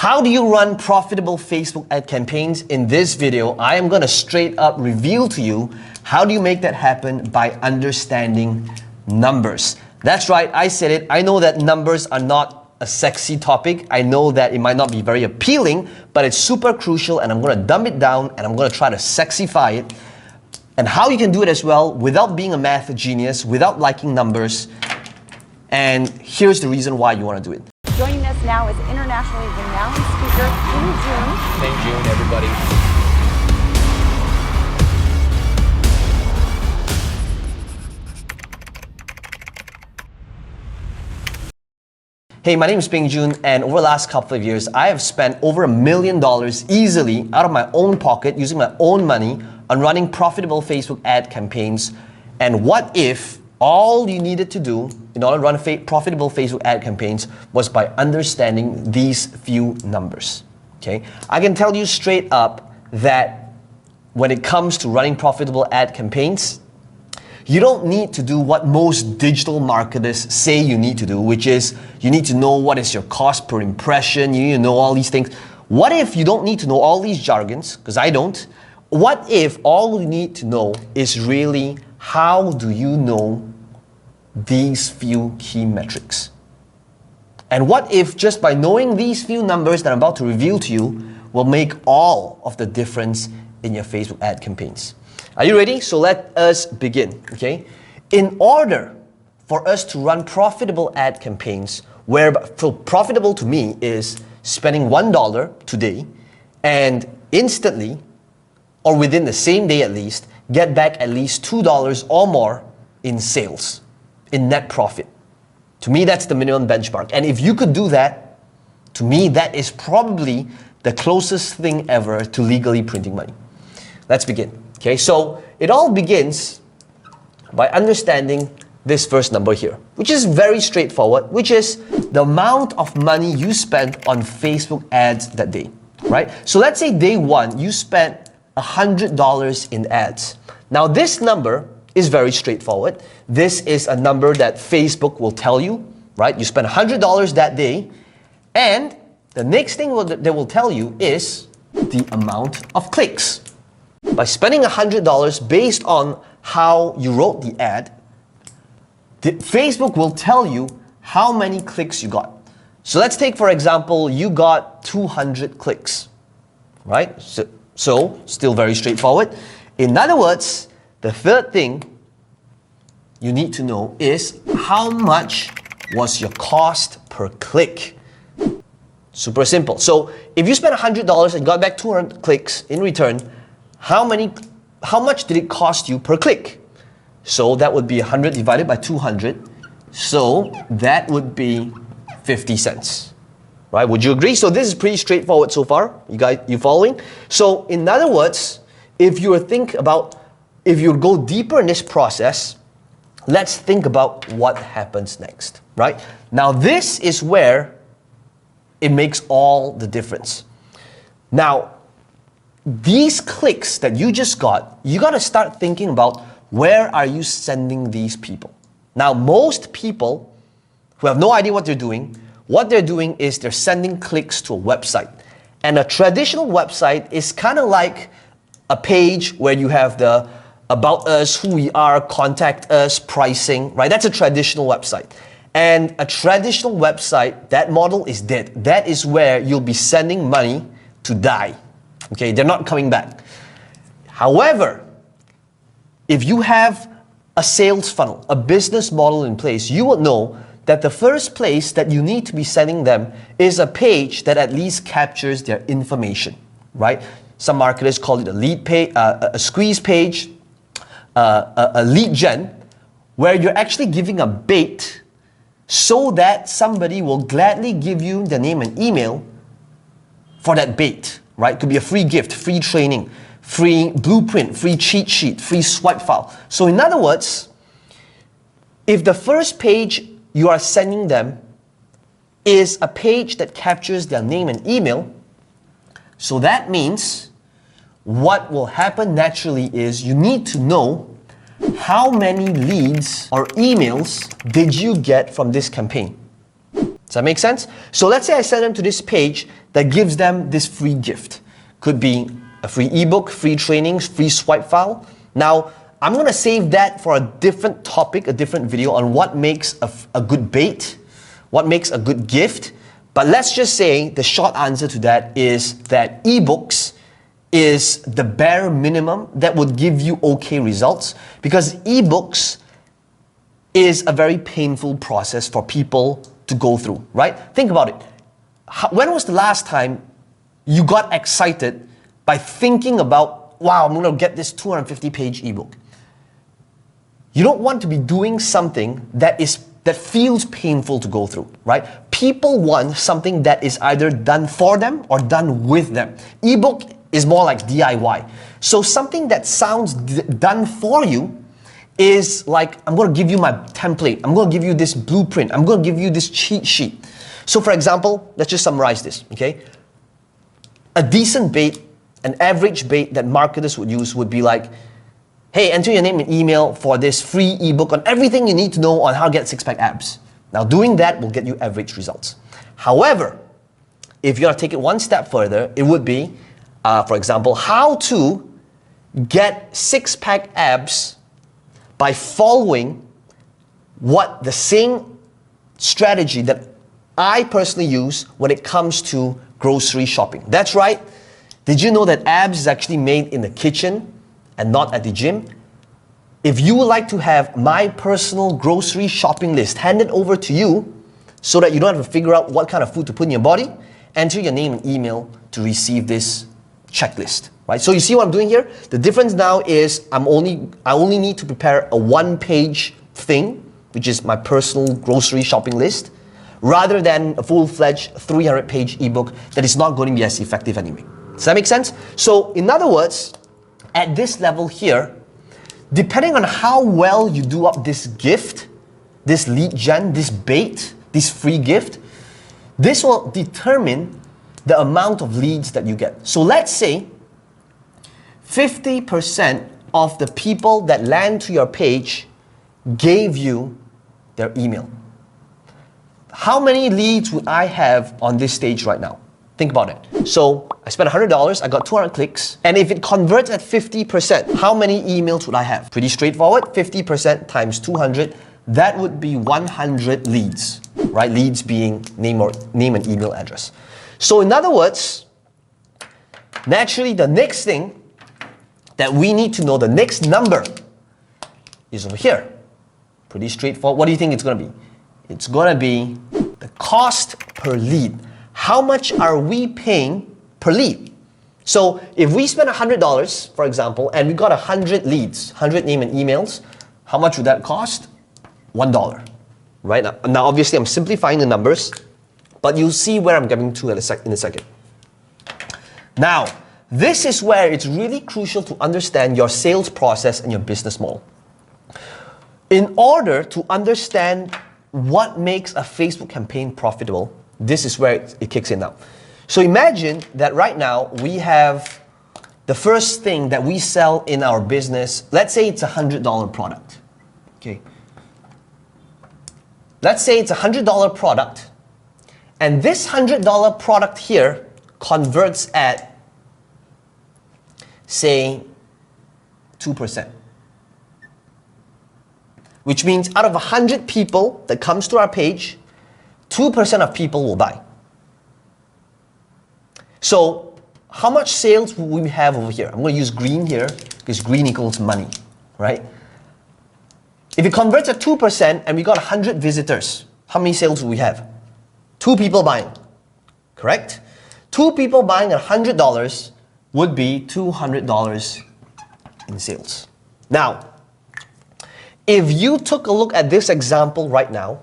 How do you run profitable Facebook ad campaigns? In this video, I am gonna straight up reveal to you how do you make that happen by understanding numbers. That's right, I said it. I know that numbers are not a sexy topic. I know that it might not be very appealing, but it's super crucial, and I'm gonna dumb it down and I'm gonna try to sexify it. And how you can do it as well without being a math genius, without liking numbers. And here's the reason why you wanna do it. Joining us now is internationally renowned speaker Joon. Thank you, everybody. Hey, my name is Peng, and over the last couple of years, I have spent over $1 million easily out of my own pocket, using my own money, on running profitable Facebook ad campaigns. And what if all you needed to do in order to run profitable Facebook ad campaigns was by understanding these few numbers, okay? I can tell you straight up that when it comes to running profitable ad campaigns, you don't need to do what most digital marketers say you need to do, which is you need to know what is your cost per impression, you need to know all these things. What if you don't need to know all these jargons, because I don't? What if all you need to know is really how do you know these few key metrics? And what if just by knowing these few numbers that I'm about to reveal to you will make all of the difference in your Facebook ad campaigns? Are you ready? So let us begin, okay? In order for us to run profitable ad campaigns, where profitable to me is spending $1 today and instantly, or within the same day at least, get back at least $2 or more in sales, in net profit. To me, that's the minimum benchmark. And if you could do that, to me, that is probably the closest thing ever to legally printing money. Let's begin. Okay, so it all begins by understanding this first number here, which is very straightforward, which is the amount of money you spent on Facebook ads that day, right? So let's say day one, you spent $100 in ads. Now this number is very straightforward. This is a number that Facebook will tell you, right? You spent $100 that day, and the next thing they will tell you is the amount of clicks. By spending $100 based on how you wrote the ad, Facebook will tell you how many clicks you got. So let's take, for example, you got 200 clicks, right? So still very straightforward. In other words, the third thing you need to know is how much was your cost per click. Super simple. So if you spent $100 and got back 200 clicks in return, how much did it cost you per click? So that would be 100 divided by 200. So that would be 50 cents. Right? Would you agree? So this is pretty straightforward so far. You following? So in other words, if you go deeper in this process, let's think about what happens next, right? Now this is where it makes all the difference. Now, these clicks that you just got, you got to start thinking about where are you sending these people. Now, most people who have no idea what they're doing is they're sending clicks to a website. And a traditional website is kind of like a page where you have the about us, who we are, contact us, pricing, right? That's a traditional website. And a traditional website, that model is dead. That is where you'll be sending money to die. Okay, they're not coming back. However, if you have a sales funnel, a business model in place, you will know that the first place that you need to be sending them is a page that at least captures their information, right? Some marketers call it a lead page, a squeeze page, a lead gen, where you're actually giving a bait so that somebody will gladly give you their name and email for that bait. Right? Could be a free gift, free training, free blueprint, free cheat sheet, free swipe file. So in other words, if the first page you are sending them is a page that captures their name and email, so that means what will happen naturally is you need to know how many leads or emails did you get from this campaign. Does that make sense? So let's say I send them to this page that gives them this free gift. Could be a free ebook, free trainings, free swipe file. Now, I'm gonna save that for a different topic, a different video on what makes a good bait, what makes a good gift. But let's just say the short answer to that is that ebooks is the bare minimum that would give you okay results, because ebooks is a very painful process for people to go through, right? Think about it. When was the last time you got excited by thinking about, wow, I'm gonna get this 250-page ebook? You don't want to be doing something that feels painful to go through, right? People want something that is either done for them or done with them. Ebook is more like DIY. So something that sounds done for you is like, I'm going to give you my template. I'm going to give you this blueprint. I'm going to give you this cheat sheet. So for example, let's just summarize this, okay? A decent bait, an average bait that marketers would use would be like, hey, enter your name and email for this free ebook on everything you need to know on how to get six-pack abs. Now, doing that will get you average results. However, if you want to take it one step further, it would be, for example, how to get six-pack abs by following what the same strategy that I personally use when it comes to grocery shopping. That's right. Did you know that abs is actually made in the kitchen and not at the gym? If you would like to have my personal grocery shopping list handed over to you so that you don't have to figure out what kind of food to put in your body, enter your name and email to receive this checklist, right? So you see what I'm doing here? The difference now is I only need to prepare a one-page thing, which is my personal grocery shopping list, rather than a full-fledged 300-page ebook that is not going to be as effective anyway. Does that make sense? So in other words, at this level here, depending on how well you do up this gift, this lead gen, this bait, this free gift, this will determine the amount of leads that you get. So let's say 50% of the people that land to your page gave you their email. How many leads would I have on this stage right now? Think about it. So I spent $100, I got 200 clicks, and if it converts at 50%, how many emails would I have? Pretty straightforward. 50% times 200, that would be 100 leads, right? Leads being name and email address. So in other words, naturally the next thing that we need to know, the next number, is over here. Pretty straightforward. What do you think it's going to be? It's going to be the cost per lead. How much are we paying per lead? So if we spend $100, for example, and we got 100 leads, 100 name and emails, how much would that cost? $1, right? Now obviously I'm simplifying the numbers, but you'll see where I'm getting to in a second. Now, this is where it's really crucial to understand your sales process and your business model. In order to understand what makes a Facebook campaign profitable, this is where it kicks in now. So imagine that right now we have the first thing that we sell in our business. Let's say it's a $100 product. Okay. Let's say it's a $100 product, and this $100 product here converts at, say, 2%. Which means out of 100 people that comes to our page, 2% of people will buy. So how much sales will we have over here? I'm going to use green here because green equals money, right? If it converts at 2% and we got 100 visitors, how many sales will we have? 2 people buying, correct? 2 people buying at $100 would be $200 in sales. Now, if you took a look at this example right now,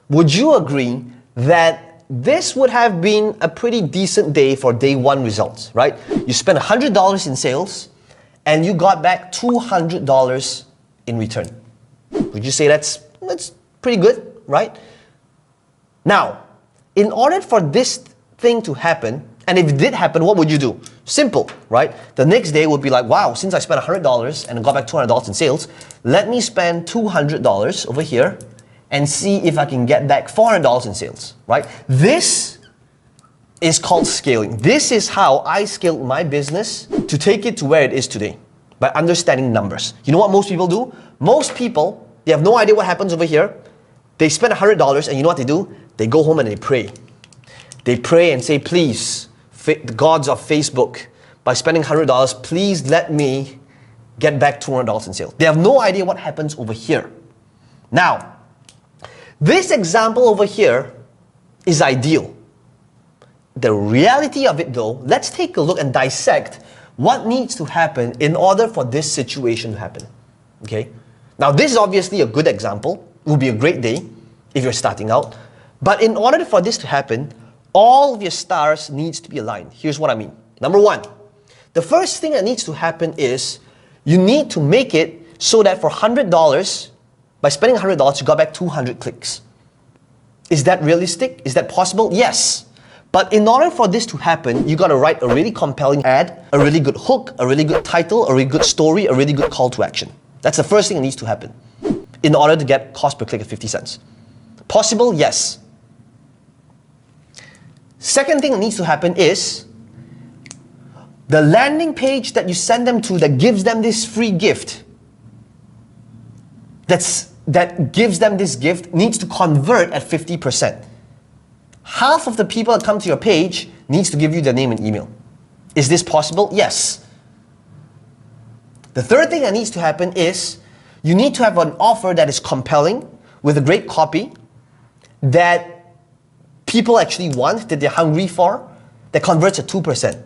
would you agree that this would have been a pretty decent day for day one results, right? You spent $100 in sales and you got back $200 in return. Would you say that's pretty good, right? Now, in order for this thing to happen, and if it did happen, what would you do? Simple, right? The next day would be like, wow, since I spent $100 and got back $200 in sales, let me spend $200 over here and see if I can get back $400 in sales, right? This is called scaling. This is how I scaled my business to take it to where it is today, by understanding numbers. You know what most people do? Most people, they have no idea what happens over here. They spend $100 and you know what they do? They go home and they pray. They pray and say, please, the gods of Facebook, by spending $100, please let me get back $200 in sales. They have no idea what happens over here. Now, this example over here is ideal. The reality of it though, let's take a look and dissect what needs to happen in order for this situation to happen. Okay? Now this is obviously a good example. It will be a great day if you're starting out. But in order for this to happen, all of your stars needs to be aligned. Here's what I mean. Number one, the first thing that needs to happen is you need to make it so that for $100, by spending $100, you got back 200 clicks. Is that realistic? Is that possible? Yes. But in order for this to happen, you got to write a really compelling ad, a really good hook, a really good title, a really good story, a really good call to action. That's the first thing that needs to happen in order to get cost per click of 50 cents. Possible? Yes. Second thing that needs to happen is the landing page that you send them to that gives them this free gift, that gives them this gift needs to convert at 50%. Half of the people that come to your page needs to give you their name and email. Is this possible? Yes. The third thing that needs to happen is you need to have an offer that is compelling with a great copy that people actually want, that they're hungry for, that converts at 2%.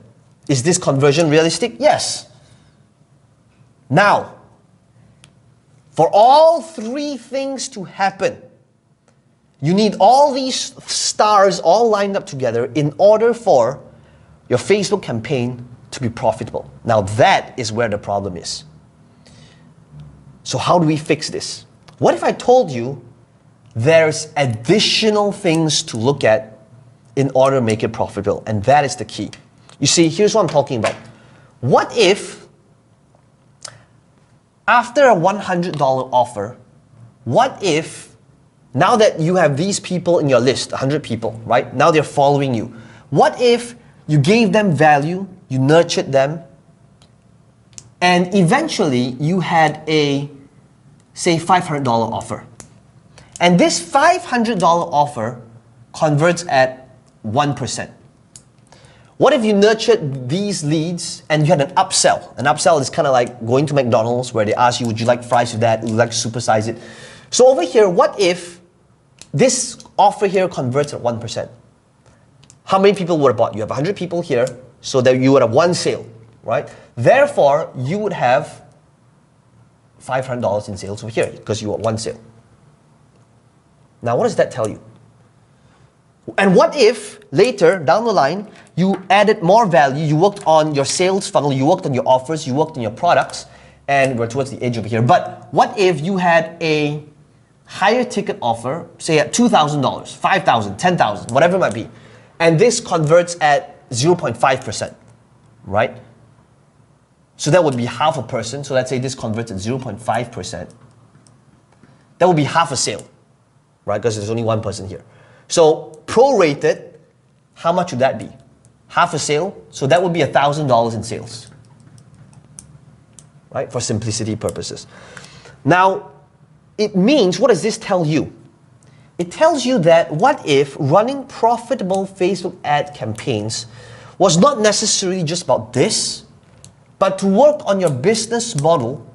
Is this conversion realistic? Yes. Now, for all three things to happen, you need all these stars all lined up together in order for your Facebook campaign to be profitable. Now that is where the problem is. So how do we fix this? What if I told you there's additional things to look at in order to make it profitable? And that is the key. You see, here's what I'm talking about. What if after a $100 offer, what if now that you have these people in your list, 100 people, right? Now they're following you. What if you gave them value, you nurtured them, and eventually you had a, say, $500 offer. And this $500 offer converts at 1%. What if you nurtured these leads and you had an upsell? An upsell is kind of like going to McDonald's where they ask you, would you like fries with that? Would you like to supersize it? So over here, what if this offer here converts at 1%? How many people would have bought? You have 100 people here, so that you would have one sale, right? Therefore, you would have $500 in sales over here because you want one sale. Now, what does that tell you? And what if later down the line, you added more value, you worked on your sales funnel, you worked on your offers, you worked on your products, and we're towards the edge over here. But what if you had a higher ticket offer, say at $2,000, $5,000, $10,000, whatever it might be, and this converts at 0.5%, right? So that would be half a person. So let's say this converts at 0.5%. That would be half a sale, right? Because there's only one person here. So prorated, how much would that be? Half a sale, so that would be $1,000 in sales, right? For simplicity purposes. Now, it means, what does this tell you? It tells you that what if running profitable Facebook ad campaigns was not necessarily just about this, but to work on your business model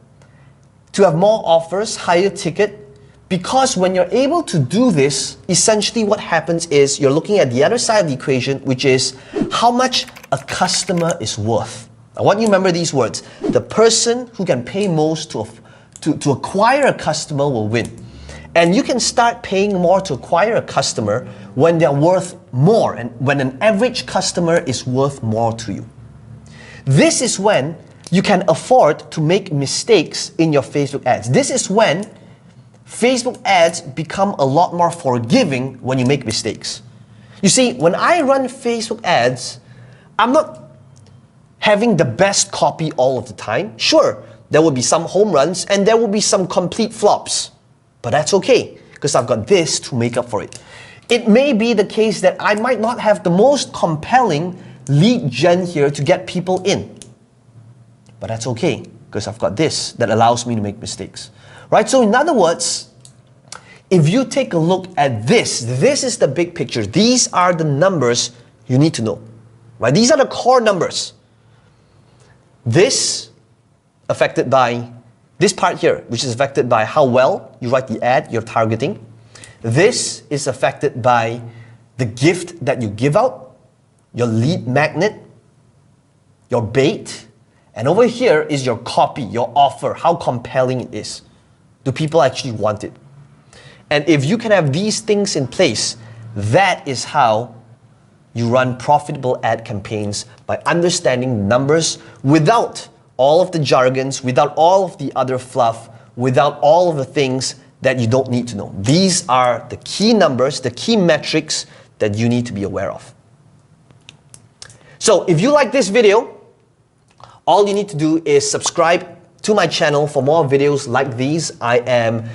to have more offers, higher ticket, because when you're able to do this, essentially what happens is you're looking at the other side of the equation, which is how much a customer is worth. I want you to remember these words. The person who can pay most to acquire a customer will win. And you can start paying more to acquire a customer when they're worth more and when an average customer is worth more to you. This is when you can afford to make mistakes in your Facebook ads. This is when Facebook ads become a lot more forgiving when you make mistakes. You see, when I run Facebook ads, I'm not having the best copy all of the time. Sure, there will be some home runs and there will be some complete flops, but that's okay because I've got this to make up for it. It may be the case that I might not have the most compelling lead gen here to get people in. But that's okay, because I've got this that allows me to make mistakes. Right? So in other words, if you take a look at this is the big picture. These are the numbers you need to know. Right? These are the core numbers. This affected by this part here, which is affected by how well you write the ad you're targeting. This is affected by the gift that you give out, your lead magnet, your bait, and over here is your copy, your offer, how compelling it is. Do people actually want it? And if you can have these things in place, that is how you run profitable ad campaigns, by understanding numbers without all of the jargons, without all of the other fluff, without all of the things that you don't need to know. These are the key numbers, the key metrics that you need to be aware of. So if you like this video, all you need to do is subscribe to my channel for more videos like these. I am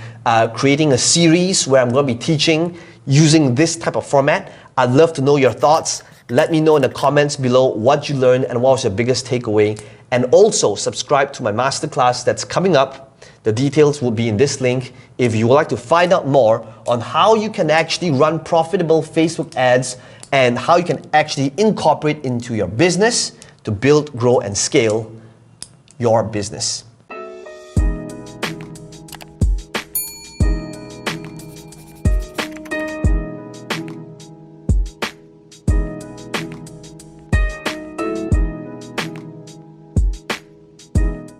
creating a series where I'm going to be teaching using this type of format. I'd love to know your thoughts. Let me know in the comments below what you learned and what was your biggest takeaway. And also subscribe to my masterclass that's coming up. The details will be in this link if you would like to find out more on how you can actually run profitable Facebook ads and how you can actually incorporate into your business to build, grow, and scale your business.